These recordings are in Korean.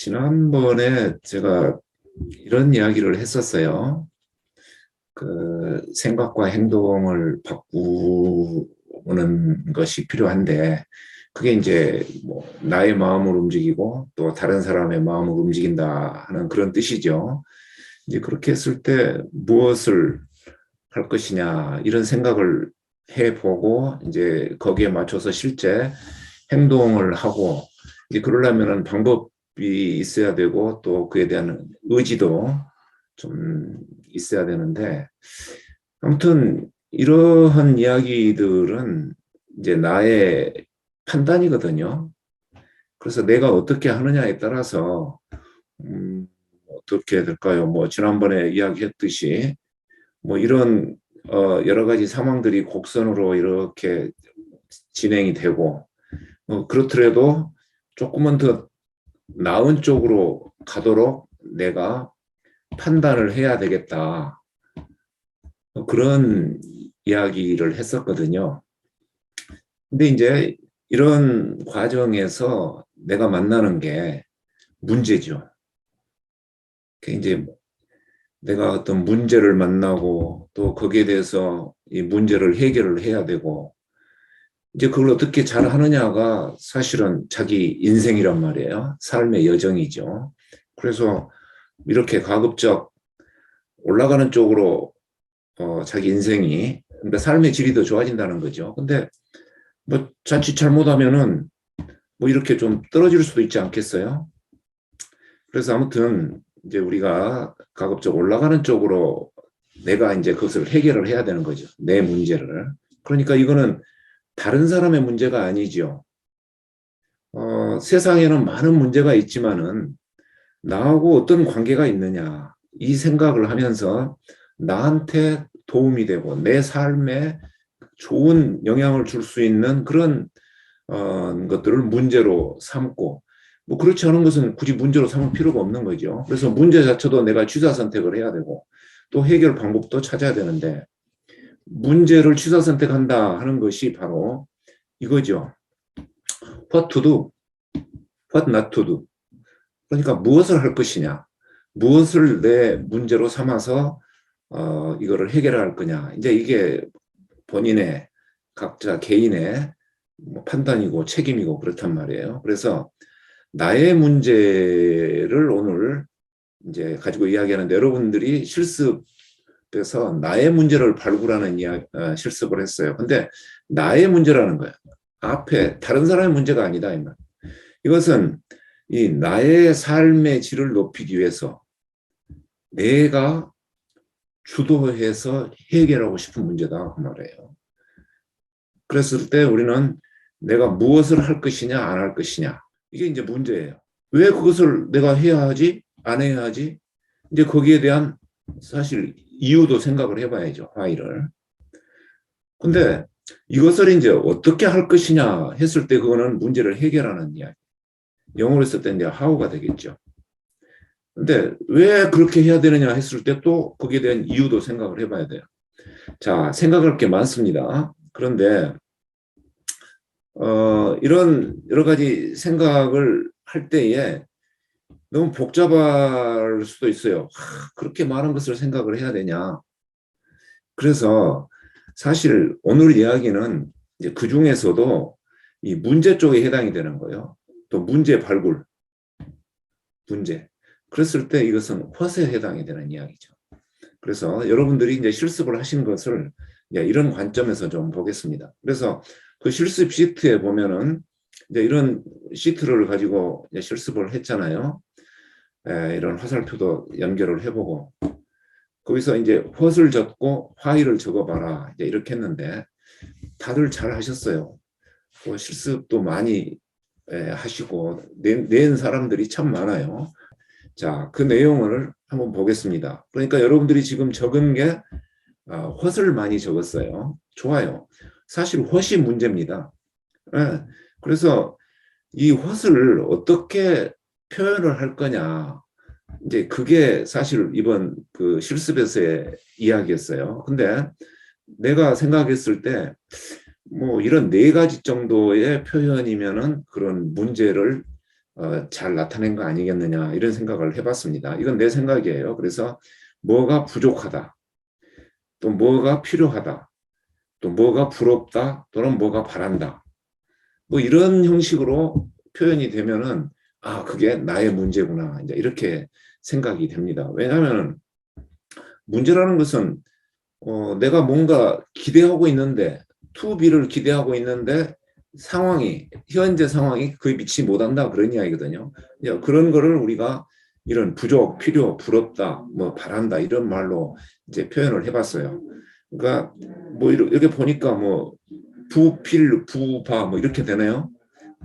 지난번에 제가 이런 이야기를 했었어요. 그 생각과 행동을 바꾸는 것이 필요한데, 그게 이제 뭐 나의 마음을 움직이고 또 다른 사람의 마음을 움직인다 하는 그런 뜻이죠. 이제 그렇게 했을 때 무엇을 할 것이냐 이런 생각을 해보고 이제 거기에 맞춰서 실제 행동을 하고, 이제 그러려면은 방법이 있어야 되고 또 그에 대한 의지도 좀 있어야 되는데, 아무튼 이러한 이야기들은 이제 나의 판단이거든요. 그래서 내가 어떻게 하느냐에 따라서 어떻게 될까요? 뭐 지난번에 이야기했듯이 뭐 이런 여러 가지 상황들이 곡선으로 이렇게 진행이 되고, 그렇더라도 조금은 더 나은 쪽으로 가도록 내가 판단을 해야 되겠다. 그런 이야기를 했었거든요. 근데 이제 이런 과정에서 내가 만나는 게 문제죠. 이제 내가 어떤 문제를 만나고 또 거기에 대해서 이 문제를 해결을 해야 되고, 이제 그걸 어떻게 잘 하느냐가 사실은 자기 인생이란 말이에요. 삶의 여정이죠. 그래서 이렇게 가급적 올라가는 쪽으로 자기 인생이, 그러니까 삶의 질이 더 좋아진다는 거죠. 근데 뭐 자칫 잘못하면은 뭐 이렇게 좀 떨어질 수도 있지 않겠어요? 그래서 아무튼 이제 우리가 가급적 올라가는 쪽으로 내가 이제 그것을 해결을 해야 되는 거죠. 내 문제를. 그러니까 이거는 다른 사람의 문제가 아니죠. 세상에는 많은 문제가 있지만은 나하고 어떤 관계가 있느냐, 이 생각을 하면서 나한테 도움이 되고 내 삶에 좋은 영향을 줄 수 있는 그런 것들을 문제로 삼고, 뭐 그렇지 않은 것은 굳이 문제로 삼을 필요가 없는 거죠. 그래서 문제 자체도 내가 취사 선택을 해야 되고 또 해결 방법도 찾아야 되는데, 문제를 취사 선택한다 하는 것이 바로 이거죠. What to do, what not to do. 그러니까 무엇을 할 것이냐, 무엇을 내 문제로 삼아서 이거를 해결할 거냐. 이제 이게 본인의 각자 개인의 뭐 판단이고 책임이고 그렇단 말이에요. 그래서 나의 문제를 오늘 이제 가지고 이야기하는데, 여러분들이 실습에서 나의 문제를 발굴하는 실습을 했어요. 근데 나의 문제라는 거예요. 앞에 다른 사람의 문제가 아니다 이 말. 이것은 이 나의 삶의 질을 높이기 위해서 내가 주도해서 해결하고 싶은 문제다 그 말이에요. 그랬을 때 우리는 내가 무엇을 할 것이냐 안 할 것이냐, 이게 이제 문제예요. 왜 그것을 내가 해야 하지 안 해야 하지, 이제 거기에 대한 사실 이유도 생각을 해봐야죠. 화이를. 근데 이것을 이제 어떻게 할 것이냐 했을 때 그거는 문제를 해결하는 이야기. 영어로 쓸 때 이제 how가 되겠죠. 근데 왜 그렇게 해야 되느냐 했을 때 또 거기에 대한 이유도 생각을 해봐야 돼요. 자, 생각할 게 많습니다. 그런데 이런 여러 가지 생각을 할 때에 너무 복잡할 수도 있어요. 그렇게 많은 것을 생각을 해야 되냐. 그래서 사실 오늘 이야기는 이제 그 중에서도 이 문제 쪽에 해당이 되는 거예요. 또 문제 발굴, 문제. 그랬을 때 이것은 what에 해당이 되는 이야기죠. 그래서 여러분들이 이제 실습을 하신 것을 이제 이런 관점에서 좀 보겠습니다. 그래서 그 실습 시트에 보면은 이제 이런 시트를 가지고 이제 실습을 했잖아요. 이런 화살표도 연결을 해보고, 거기서 이제 what을 적고 why를 적어봐라 이제 이렇게 했는데, 다들 잘 하셨어요. 실습도 많이 하시고 낸 사람들이 참 많아요. 자, 그 내용을 한번 보겠습니다. 그러니까 여러분들이 지금 적은 게 what을 많이 적었어요. 좋아요. 사실 what이 문제입니다. 그래서 이 what을 어떻게 표현을 할 거냐, 이제 그게 사실 이번 그 실습에서의 이야기였어요. 근데 내가 생각했을 때 뭐 이런 네 가지 정도의 표현이면은 그런 문제를 잘 나타낸 거 아니겠느냐 이런 생각을 해봤습니다. 이건 내 생각이에요. 그래서 뭐가 부족하다, 또 뭐가 필요하다, 또 뭐가 부럽다, 또는 뭐가 바란다. 뭐 이런 형식으로 표현이 되면은 그게 나의 문제구나 이제 이렇게 생각이 됩니다. 왜냐하면 문제라는 것은 내가 뭔가 기대하고 있는데 투비를 기대하고 있는데 현재 상황이 그에 미치지 못한다 그런 이야기거든요. 그런 거를 우리가 이런 부족, 필요, 부럽다, 뭐 바란다 이런 말로 이제 표현을 해봤어요. 그러니까 뭐 이렇게 보니까 뭐 부필, 부바 뭐 이렇게 되네요.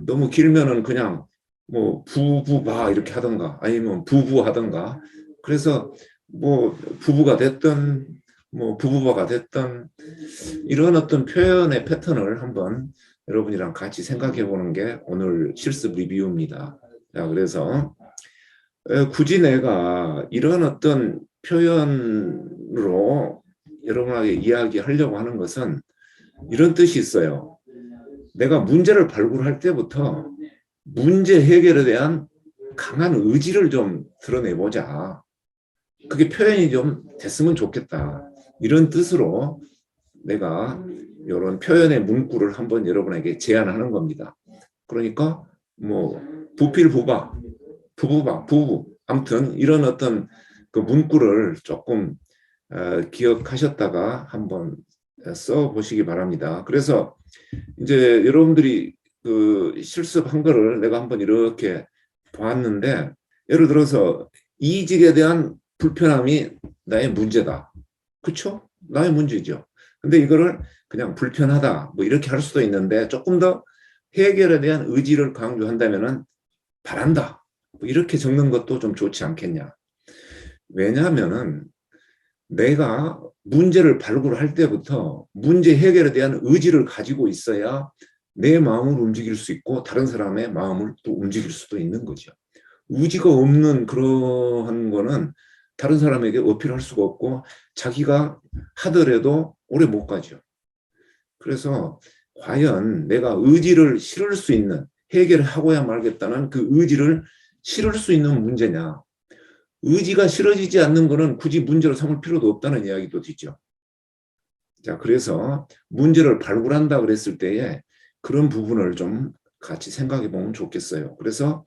너무 길면은 그냥 뭐 부부바 이렇게 하던가 아니면 부부하던가. 그래서 뭐 부부가 됐든 뭐 부부바가 됐든 이런 어떤 표현의 패턴을 한번 여러분이랑 같이 생각해 보는 게 오늘 실습 리뷰입니다. 자, 그래서 굳이 내가 이런 어떤 표현으로 여러분에게 이야기하려고 하는 것은 이런 뜻이 있어요. 내가 문제를 발굴할 때부터 문제 해결에 대한 강한 의지를 좀 드러내보자. 그게 표현이 좀 됐으면 좋겠다. 이런 뜻으로 내가 이런 표현의 문구를 한번 여러분에게 제안하는 겁니다. 그러니까 뭐 부필부바, 부부바, 부부 아무튼 이런 어떤 그 문구를 조금 기억하셨다가 한번 써보시기 바랍니다. 그래서 이제 여러분들이 그 실습한 거를 내가 한번 이렇게 봤는데 예를 들어서 이직에 대한 불편함이 나의 문제다. 그렇죠? 나의 문제죠. 근데 이거를 그냥 불편하다 뭐 이렇게 할 수도 있는데 조금 더 해결에 대한 의지를 강조한다면은 바란다. 뭐 이렇게 적는 것도 좀 좋지 않겠냐. 왜냐하면은 내가 문제를 발굴할 때부터 문제 해결에 대한 의지를 가지고 있어야 내 마음을 움직일 수 있고 다른 사람의 마음을 또 움직일 수도 있는 거죠. 의지가 없는 그러한 거는 다른 사람에게 어필할 수가 없고 자기가 하더라도 오래 못 가죠. 그래서 과연 내가 의지를 실을 수 있는 해결하고야 말겠다는 그 의지를 실을 수 있는 문제냐. 의지가 실어지지 않는 거는 굳이 문제로 삼을 필요도 없다는 이야기도 있죠. 자, 그래서 문제를 발굴한다 그랬을 때에 그런 부분을 좀 같이 생각해 보면 좋겠어요. 그래서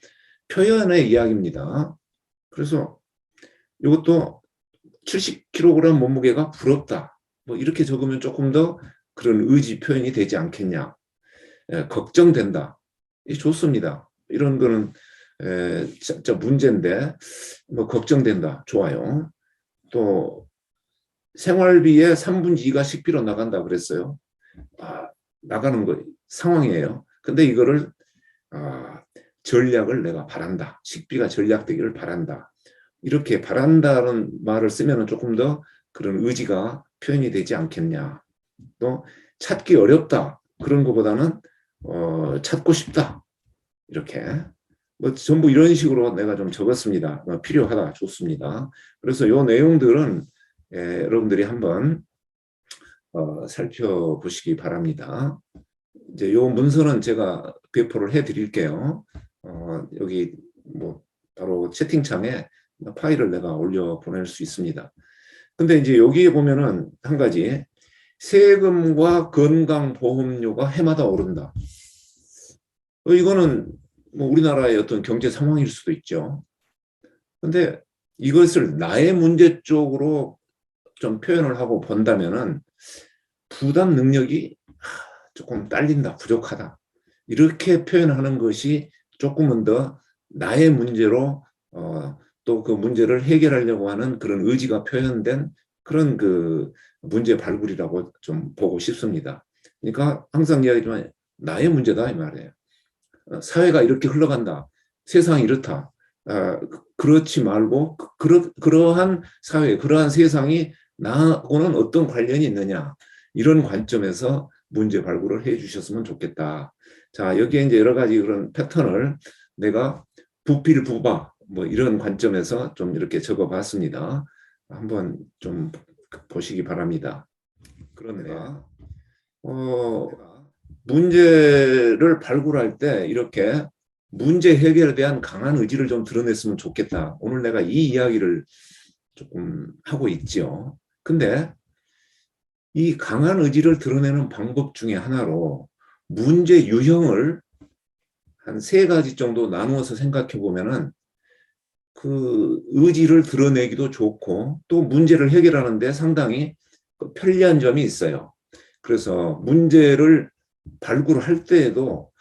표현의 이야기입니다. 그래서 이것도 70kg 몸무게가 부럽다. 뭐 이렇게 적으면 조금 더 그런 의지 표현이 되지 않겠냐. 걱정된다. 좋습니다. 이런 거는 진짜 문제인데 뭐 걱정된다. 좋아요. 또 생활비의 3분의 2가 식비로 나간다 그랬어요. 나가는 거 상황이에요. 근데 이거를 전략을 내가 바란다. 식비가 전략되기를 바란다. 이렇게 바란다는 말을 쓰면 조금 더 그런 의지가 표현이 되지 않겠냐. 또 찾기 어렵다. 그런 것보다는 찾고 싶다. 이렇게 뭐 전부 이런 식으로 내가 좀 적었습니다. 필요하다. 좋습니다. 그래서 이 내용들은 여러분들이 한번 살펴보시기 바랍니다. 이제 요 문서는 제가 배포를 해드릴게요. 여기 뭐 바로 채팅창에 파일을 내가 올려 보낼 수 있습니다. 근데 이제 여기에 보면은 한 가지 세금과 건강보험료가 해마다 오른다. 이거는 뭐 우리나라의 어떤 경제 상황일 수도 있죠. 근데 이것을 나의 문제 쪽으로 좀 표현을 하고 본다면은 부담 능력이 조금 딸린다, 부족하다. 이렇게 표현하는 것이 조금은 더 나의 문제로 또 그 문제를 해결하려고 하는 그런 의지가 표현된 그런 그 문제 발굴이라고 좀 보고 싶습니다. 그러니까 항상 이야기지만 나의 문제다 이 말이에요. 사회가 이렇게 흘러간다. 세상이 이렇다. 그렇지 말고 그러한 사회, 그러한 세상이 나하고는 어떤 관련이 있느냐. 이런 관점에서 문제 발굴을 해 주셨으면 좋겠다. 자, 여기에 이제 여러 가지 그런 패턴을 내가 부필부바 뭐 이런 관점에서 좀 이렇게 적어 봤습니다. 한번 좀 보시기 바랍니다. 그런가 문제를 발굴할 때 이렇게 문제 해결에 대한 강한 의지를 좀 드러냈으면 좋겠다. 오늘 내가 이 이야기를 조금 하고 있죠. 근데 이 강한 의지를 드러내는 방법 중에 하나로 문제 유형을 한 3가지 정도 나누어서 생각해 보면은 그 의지를 드러내기도 좋고 또 문제를 해결하는데 상당히 편리한 점이 있어요. 그래서 문제를 발굴할 때에도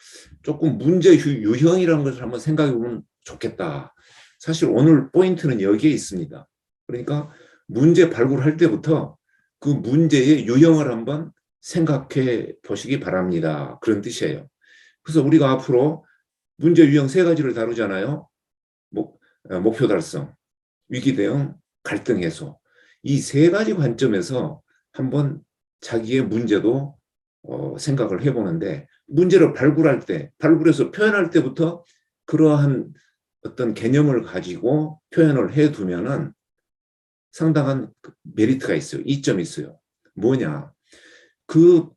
조금 문제 유형이라는 것을 한번 생각해 보면 좋겠다. 사실 오늘 포인트는 여기에 있습니다. 그러니까 문제 발굴할 때부터 그 문제의 유형을 한번 생각해 보시기 바랍니다. 그런 뜻이에요. 그래서 우리가 앞으로 문제 유형 3가지를 다루잖아요. 목표 달성, 위기 대응, 갈등 해소. 이 3가지 관점에서 한번 자기의 문제도 생각을 해보는데 문제를 발굴할 때, 발굴해서 표현할 때부터 그러한 어떤 개념을 가지고 표현을 해두면은 상당한 메리트가 있어요. 이점이 있어요. 뭐냐? 그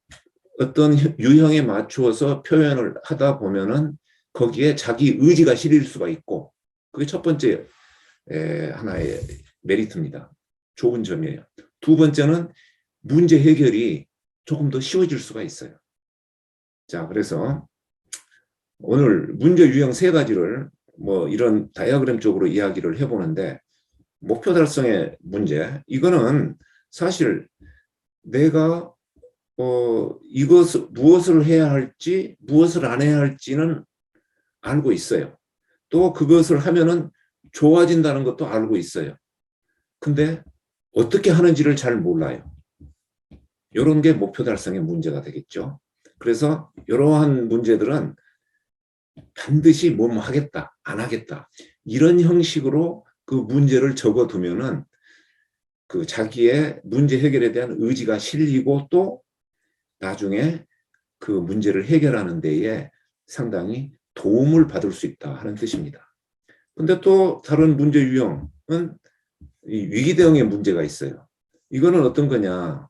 어떤 유형에 맞추어서 표현을 하다 보면은 거기에 자기 의지가 실릴 수가 있고 그게 첫 번째 하나의 메리트입니다. 좋은 점이에요. 2번째는 문제 해결이 조금 더 쉬워질 수가 있어요. 자, 그래서 오늘 문제 유형 3가지를 뭐 이런 다이어그램 쪽으로 이야기를 해보는데 목표 달성의 문제, 이거는 사실 내가 이것을 무엇을 해야 할지 무엇을 안 해야 할지는 알고 있어요. 또 그것을 하면은 좋아진다는 것도 알고 있어요. 근데 어떻게 하는지를 잘 몰라요. 이런 게 목표 달성의 문제가 되겠죠. 그래서 이러한 문제들은 반드시 뭐 하겠다, 안 하겠다 이런 형식으로 그 문제를 적어두면은 그 자기의 문제 해결에 대한 의지가 실리고 또 나중에 그 문제를 해결하는 데에 상당히 도움을 받을 수 있다 하는 뜻입니다. 근데 또 다른 문제 유형은 이 위기 대응의 문제가 있어요. 이거는 어떤 거냐?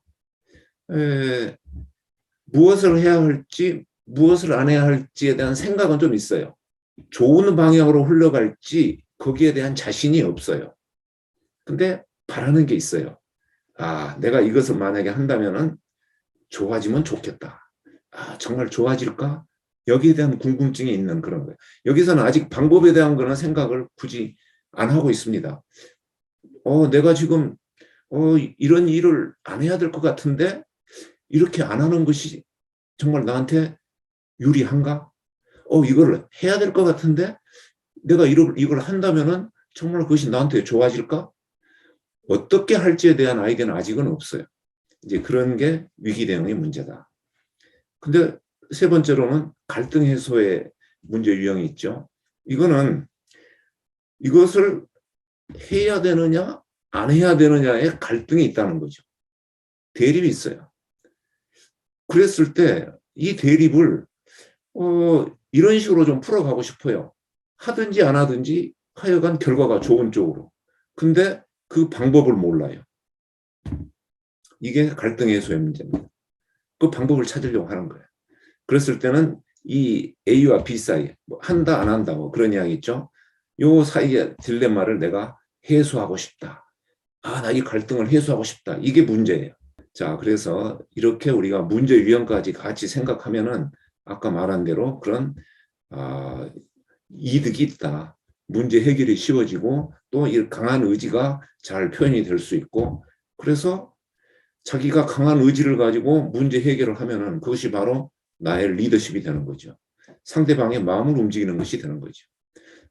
무엇을 해야 할지 무엇을 안 해야 할지에 대한 생각은 좀 있어요. 좋은 방향으로 흘러갈지 거기에 대한 자신이 없어요. 근데 바라는 게 있어요. 아, 내가 이것을 만약에 한다면은 좋아지면 좋겠다. 아, 정말 좋아질까? 여기에 대한 궁금증이 있는 그런 거예요. 여기서는 아직 방법에 대한 거는 생각을 굳이 안 하고 있습니다. 내가 지금 이런 일을 안 해야 될 것 같은데 이렇게 안 하는 것이 정말 나한테 유리한가? 이걸 해야 될 것 같은데 내가 이걸 한다면은 정말 그것이 나한테 좋아질까? 어떻게 할지에 대한 아이디어는 아직은 없어요. 이제 그런 게 위기 대응의 문제다. 근데 3번째로는 갈등 해소의 문제 유형이 있죠. 이거는 이것을 해야 되느냐 안 해야 되느냐의 갈등이 있다는 거죠. 대립이 있어요. 그랬을 때 이 대립을 이런 식으로 좀 풀어가고 싶어요. 하든지 안 하든지 하여간 결과가 좋은 쪽으로. 근데 그 방법을 몰라요. 이게 갈등 해소의 문제입니다. 그 방법을 찾으려고 하는 거예요. 그랬을 때는 이 A와 B 사이, 뭐 한다 안 한다 뭐 그런 이야기 있죠. 요 사이의 딜레마를 내가 해소하고 싶다. 아, 나 이 갈등을 해소하고 싶다. 이게 문제예요. 자, 그래서 이렇게 우리가 문제 유형까지 같이 생각하면은 아까 말한 대로 그런 이득이 있다. 문제 해결이 쉬워지고 또 이 강한 의지가 잘 표현이 될 수 있고 그래서 자기가 강한 의지를 가지고 문제 해결을 하면은 그것이 바로 나의 리더십이 되는 거죠. 상대방의 마음을 움직이는 것이 되는 거죠.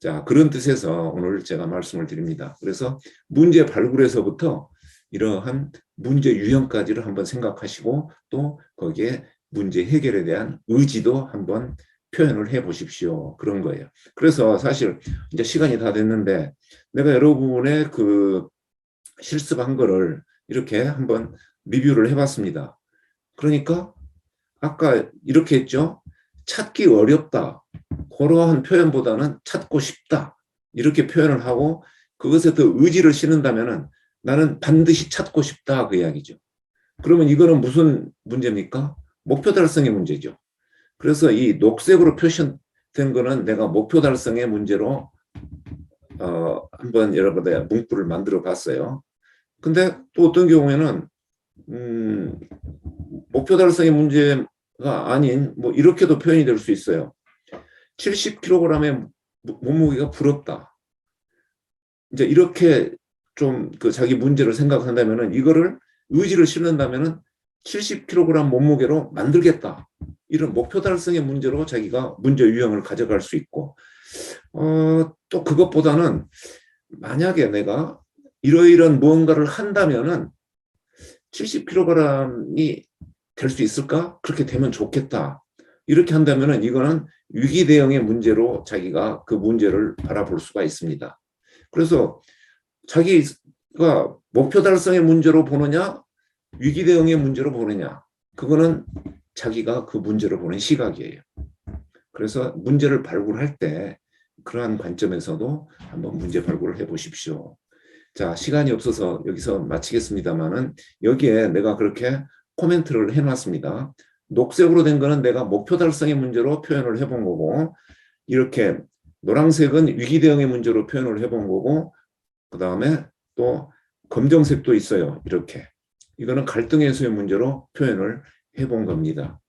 자, 그런 뜻에서 오늘 제가 말씀을 드립니다. 그래서 문제 발굴에서부터 이러한 문제 유형까지를 한번 생각하시고 또 거기에 문제 해결에 대한 의지도 한번 표현을 해 보십시오. 그런 거예요. 그래서 사실 이제 시간이 다 됐는데 내가 여러분의 그 실습한 거를 이렇게 한번 리뷰를 해봤습니다. 그러니까 아까 이렇게 했죠. 찾기 어렵다. 그러한 표현보다는 찾고 싶다. 이렇게 표현을 하고 그것에 더 의지를 실은다면은 나는 반드시 찾고 싶다. 그 이야기죠. 그러면 이거는 무슨 문제입니까? 목표 달성의 문제죠. 그래서 이 녹색으로 된 거는 내가 목표 달성의 문제로 한번 여러분들 문구를 만들어 봤어요. 근데 또 어떤 경우에는 목표 달성의 문제가 아닌 뭐 이렇게도 표현이 될 수 있어요. 70kg의 몸무게가 부럽다. 이제 이렇게 좀 그 자기 문제를 생각한다면은 이거를 의지를 실는다면은 70kg 몸무게로 만들겠다. 이런 목표 달성의 문제로 자기가 문제 유형을 가져갈 수 있고, 또 그것보다는 만약에 내가 이러이런 무언가를 한다면은 70kg이 될 수 있을까? 그렇게 되면 좋겠다. 이렇게 한다면은 이거는 위기 대응의 문제로 자기가 그 문제를 바라볼 수가 있습니다. 그래서 자기가 목표 달성의 문제로 보느냐, 위기 대응의 문제로 보느냐, 그거는 자기가 그 문제를 보는 시각이에요. 그래서 문제를 발굴할 때 그러한 관점에서도 한번 문제 발굴을 해보십시오. 자, 시간이 없어서 여기서 마치겠습니다만은 여기에 내가 그렇게 코멘트를 해놨습니다. 녹색으로 된 거는 내가 목표 달성의 문제로 표현을 해본 거고, 이렇게 노란색은 위기 대응의 문제로 표현을 해본 거고, 그 다음에 또 검정색도 있어요. 이렇게. 이거는 갈등 해소의 문제로 표현을 해본 겁니다.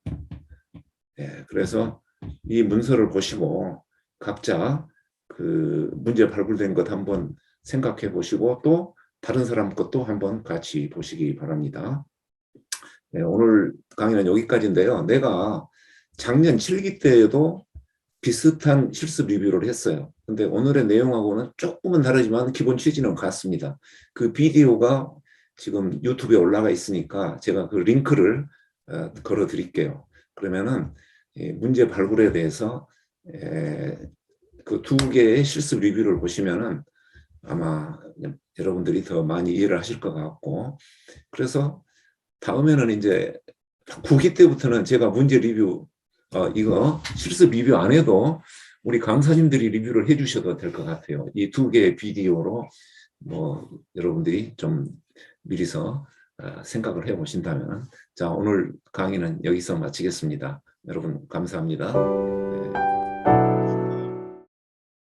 네, 그래서 이 문서를 보시고 각자 그 문제 발굴된 것 한번 생각해 보시고 또 다른 사람 것도 한번 같이 보시기 바랍니다. 네, 오늘 강의는 여기까지인데요. 내가 작년 7기 때에도 비슷한 실습 리뷰를 했어요. 근데 오늘의 내용하고는 조금은 다르지만 기본 취지는 같습니다. 그 비디오가 지금 유튜브에 올라가 있으니까 제가 그 링크를 걸어 드릴게요. 그러면은 문제 발굴에 대해서 그 두 개의 실습 리뷰를 보시면은 아마 여러분들이 더 많이 이해를 하실 것 같고, 그래서 다음에는 이제 9기 때부터는 제가 문제 리뷰 이거 실습 리뷰 안 해도 우리 강사님들이 리뷰를 해주셔도 될 것 같아요. 이 두 개의 비디오로 뭐 여러분들이 좀 미리서 생각을 해보신다면. 자, 오늘 강의는 여기서 마치겠습니다. 여러분 감사합니다. 네.